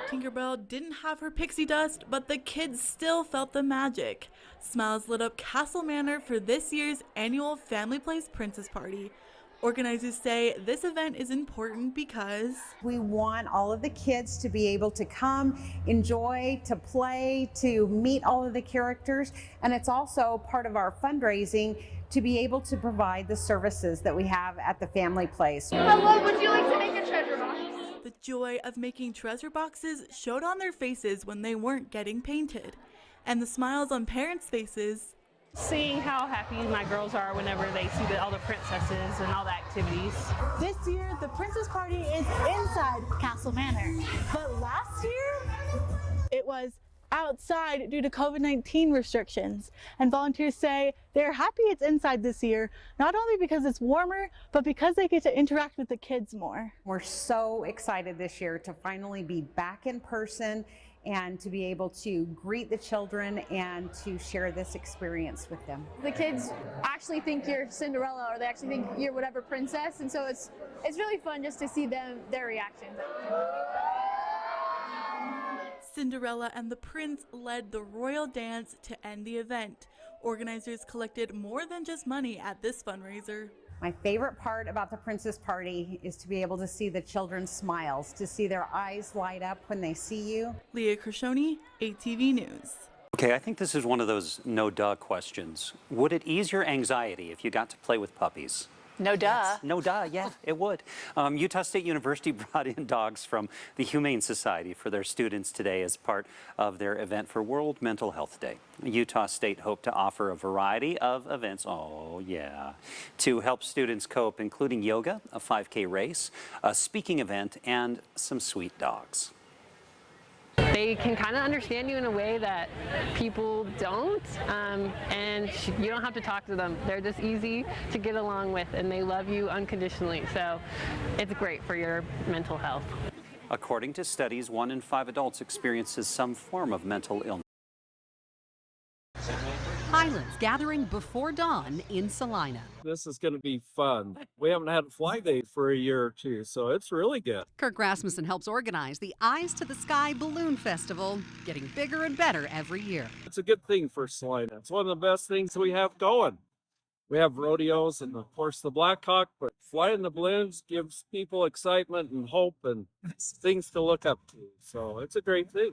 Tinkerbell didn't have her pixie dust, but the kids still felt the magic. Smiles lit up Castle Manor for this year's annual Family Place Princess Party. Organizers say this event is important because we want all of the kids to be able to come, enjoy, to play, to meet all of the characters, and it's also part of our fundraising to be able to provide the services that we have at the Family Place. Hello, would you like to make a treasure box? the joy of making treasure boxes showed on their faces when they weren't getting painted, and the smiles on parents' faces. Seeing how happy my girls are whenever they see all the princesses and all the activities. This year, the Princess Party is inside Castle Manor. But last year, it was outside due to COVID-19 restrictions. And volunteers say they're happy it's inside this year, not only because it's warmer, but because they get to interact with the kids more. We're so excited this year to finally be back in person and to be able to greet the children and to share this experience with them. The kids actually think you're Cinderella, or they actually think you're whatever princess, and so it's really fun just to see their reactions. Cinderella and the prince led the royal dance to end the event. Organizers collected more than just money at this fundraiser. My favorite part about the Princess Party is to be able to see the children's smiles, to see their eyes light up when they see you. Leah Criscione, ATV News. Okay, I think this is one of those no-duh questions. Would it ease your anxiety if you got to play with puppies? No duh. Yes. No duh, yeah, it would. Utah State University brought in dogs from the Humane Society for their students today as part of their event for World Mental Health Day. Utah State hoped to offer a variety of events, to help students cope, including yoga, a 5K race, a speaking event, and some sweet dogs. They can kind of understand you in a way that people don't, and you don't have to talk to them. They're just easy to get along with, and they love you unconditionally, so it's great for your mental health. According to studies, 1 in 5 adults experiences some form of mental illness. Pilots gathering before dawn in Salina. This is going to be fun. We haven't had a fly day for a year or two, so it's really good. Kirk Rasmussen helps organize the Eyes to the Sky Balloon Festival, getting bigger and better every year. It's a good thing for Salina. It's one of the best things we have going. We have rodeos and, of course, the Black Hawk, but flying the balloons gives people excitement and hope and things to look up to. So it's a great thing.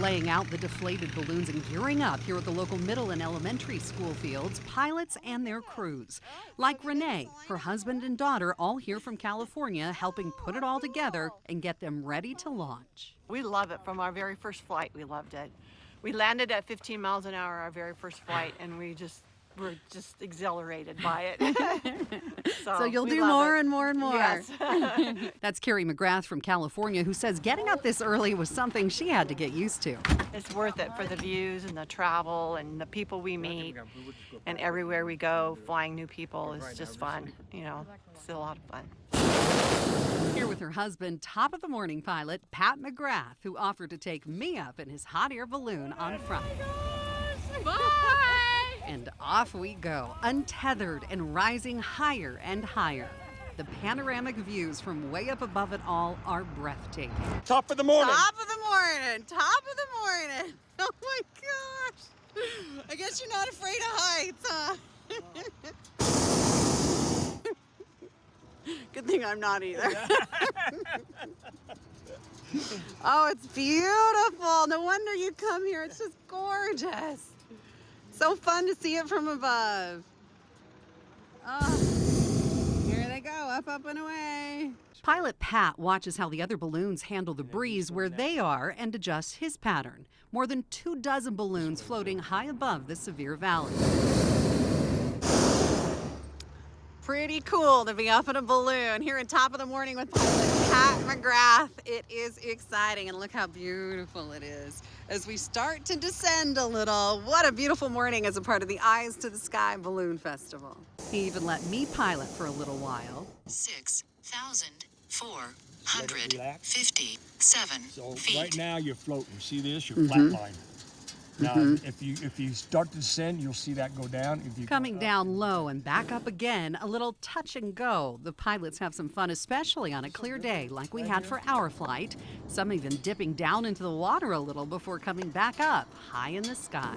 Laying out the deflated balloons and gearing up here at the local middle and elementary school fields, pilots and their crews. Like Renee, her husband and daughter, all here from California, helping put it all together and get them ready to launch. We love it. From our very first flight, we loved it. We landed at 15 miles an hour our very first flight, and we're just exhilarated by it. So you'll do more and more and more. Yes. That's Carrie McGrath from California, who says getting up this early was something she had to get used to. It's worth it for the views and the travel and the people we meet, and everywhere we go, flying new people is just fun. You know, it's a lot of fun. Here with her husband, top of the morning pilot Pat McGrath, who offered to take me up in his hot air balloon on Friday. Bye! And off we go, untethered and rising higher and higher. The panoramic views from way up above it all are breathtaking. Top of the morning. Top of the morning. Top of the morning. Oh my gosh. I guess you're not afraid of heights, huh? Good thing I'm not either. Oh, it's beautiful. No wonder you come here. It's just gorgeous. So fun to see it from above. Oh, here they go, up, up, and away. Pilot Pat watches how the other balloons handle the breeze where they are and adjusts his pattern. More than 24 balloons floating high above the severe valley. Pretty cool to be up in a balloon here at top of the morning with pilot Pat McGrath. It is exciting, and look how beautiful it is. As we start to descend a little, what a beautiful morning as a part of the Eyes to the Sky Balloon Festival. He even let me pilot for a little while. 6,457 So feet. right now you're floating. See this? You're flatlining. Now, if you start to descend, you'll see that go down. If you Coming down low and back up again, a little touch and go. The pilots have some fun, especially on a clear day like we had for our flight. Some even dipping down into the water a little before coming back up, high in the sky.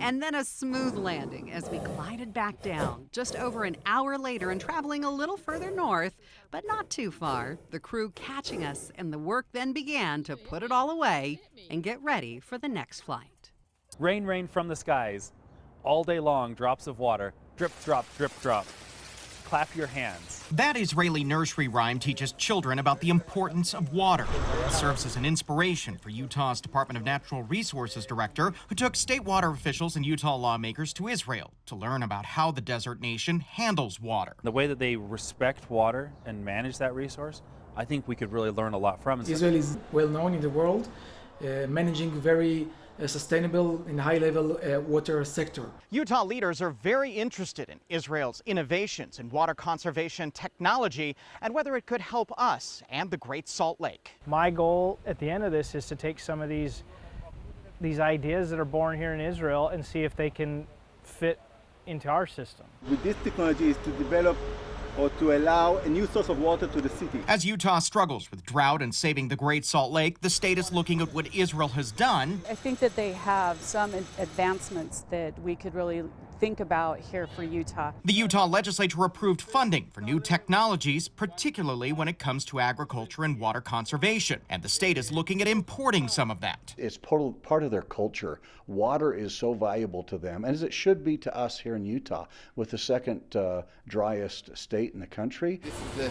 And then a smooth landing as we glided back down. Just over an hour later and traveling a little further north, but not too far, the crew catching us, and the work then began to put it all away and get ready for the next flight. Rain, rain from the skies, all day long, drops of water, drip, drop, drip, drop. Clap your hands. That Israeli nursery rhyme teaches children about the importance of water. It serves as an inspiration for Utah's Department of Natural Resources director, who took state water officials and Utah lawmakers to Israel to learn about how the desert nation handles water. The way that they respect water and manage that resource, I think we could really learn a lot from it. Israel is well known in the world, managing very sustainable and high-level water sector. Utah leaders are very interested in Israel's innovations in water conservation technology and whether it could help us and the Great Salt Lake. My goal at the end of this is to take some of these ideas that are born here in Israel and see if they can fit into our system. With this technology is to develop or to allow a new source of water to the city. As Utah struggles with drought and saving the Great Salt Lake, the state is looking at what Israel has done. I think that they have some advancements that we could really think about here for Utah. The Utah legislature approved funding for new technologies, particularly when it comes to agriculture and water conservation. And the state is looking at importing some of that. It's part of their culture. Water is so valuable to them, as it should be to us here in Utah, with the second driest state in the country. This is the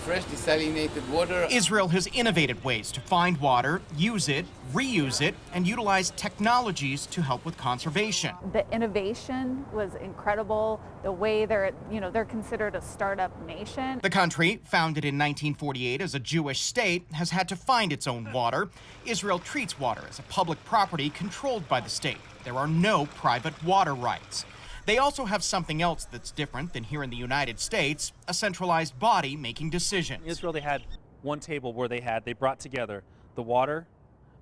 fresh desalinated water. Israel has innovated ways to find water, use it, reuse it, and utilize technologies to help with conservation. The innovation was incredible. The way they're considered a startup nation. The country, founded in 1948 as a Jewish state, has had to find its own water. Israel treats water as a public property controlled by the state. There are no private water rights. They also have something else that's different than here in the United States, a centralized body making decisions. In Israel, they had one table where they brought together the water,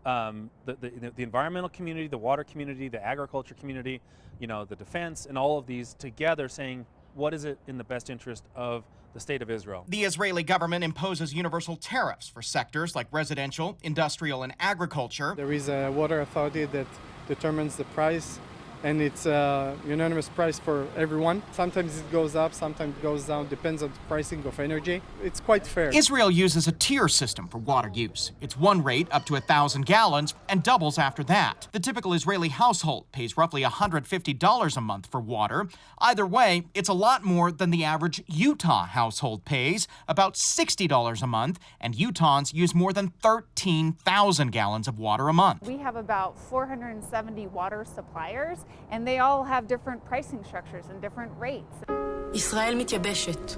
the environmental community, the water community, the agriculture community, the defense, and all of these together saying, what is it in the best interest of the state of Israel? The Israeli government imposes universal tariffs for sectors like residential, industrial, and agriculture. There is a water authority that determines the price, and it's a unanimous price for everyone. Sometimes it goes up, sometimes it goes down, depends on the pricing of energy. It's quite fair. Israel uses a tier system for water use. It's one rate up to 1,000 gallons and doubles after that. The typical Israeli household pays roughly $150 a month for water. Either way, it's a lot more than the average Utah household pays, about $60 a month, and Utahns use more than 13,000 gallons of water a month. We have about 470 water suppliers, and they all have different pricing structures and different rates. ישראל מתייבשת,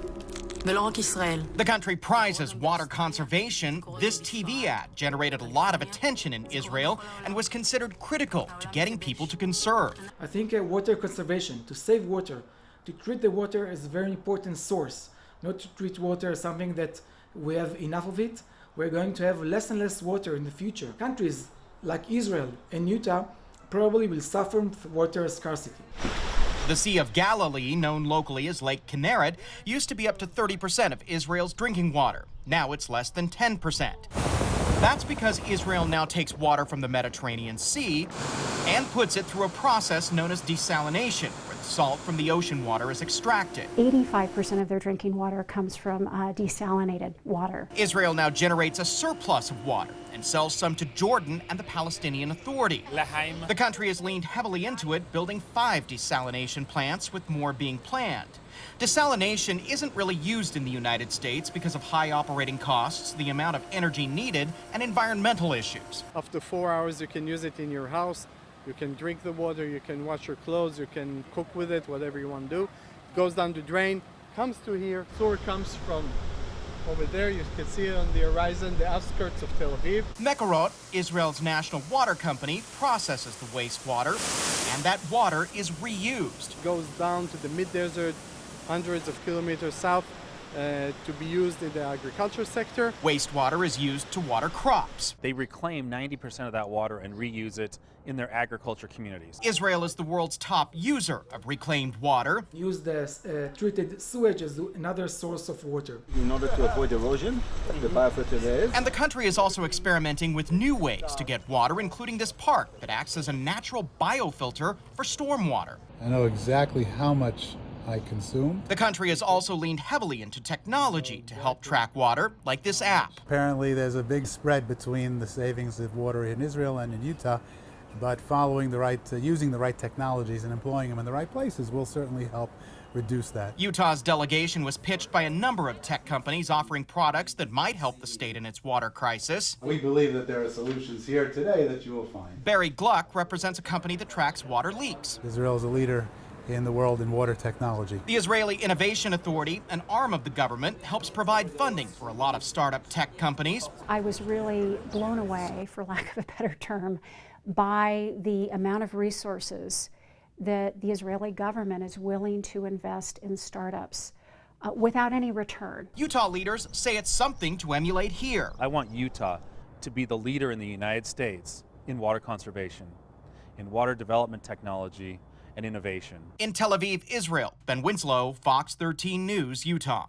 ולא רק ישראל. The country prizes water conservation. This TV ad generated a lot of attention in Israel and was considered critical to getting people to conserve. I think water conservation, to save water, to treat the water as a very important source, not to treat water as something that we have enough of it. We're going to have less and less water in the future. Countries like Israel and Utah probably will suffer from water scarcity. The Sea of Galilee, known locally as Lake Kinneret, used to be up to 30% of Israel's drinking water. Now it's less than 10%. That's because Israel now takes water from the Mediterranean Sea and puts it through a process known as desalination, where the salt from the ocean water is extracted. 85% of their drinking water comes from desalinated water. Israel now generates a surplus of water and sells some to Jordan and the Palestinian Authority. The country has leaned heavily into it, building 5 desalination plants, with more being planned. Desalination isn't really used in the United States because of high operating costs, the amount of energy needed, and environmental issues. After 4 hours, you can use it in your house. You can drink the water, you can wash your clothes, you can cook with it, whatever you want to do. It goes down the drain, comes to here. Sewer comes from over there. You can see it on the horizon, the outskirts of Tel Aviv. Mekorot, Israel's national water company, processes the wastewater, and that water is reused. It goes down to the mid-desert, hundreds of kilometers south, to be used in the agriculture sector. Wastewater is used to water crops. They reclaim 90% of that water and reuse it in their agriculture communities. Israel is the world's top user of reclaimed water. Use the treated sewage as another source of water. In order to avoid erosion, the biofilter there is. And the country is also experimenting with new ways to get water, including this park that acts as a natural biofilter for stormwater. I know exactly how much I consume. The country has also leaned heavily into technology to help track water, like this app. Apparently there's a big spread between the savings of water in Israel and in Utah, but following the right, using the right technologies and employing them in the right places will certainly help reduce that. Utah's delegation was pitched by a number of tech companies offering products that might help the state in its water crisis. We believe that there are solutions here today that you will find. Barry Gluck represents a company that tracks water leaks. Israel is a leader in the world in water technology. The Israeli Innovation Authority, an arm of the government, helps provide funding for a lot of startup tech companies. I was really blown away, for lack of a better term, by the amount of resources that the Israeli government is willing to invest in startups without any return. Utah leaders say it's something to emulate here. I want Utah to be the leader in the United States in water conservation, in water development technology, and innovation. In Tel Aviv, Israel, Ben Winslow, Fox 13 News, Utah.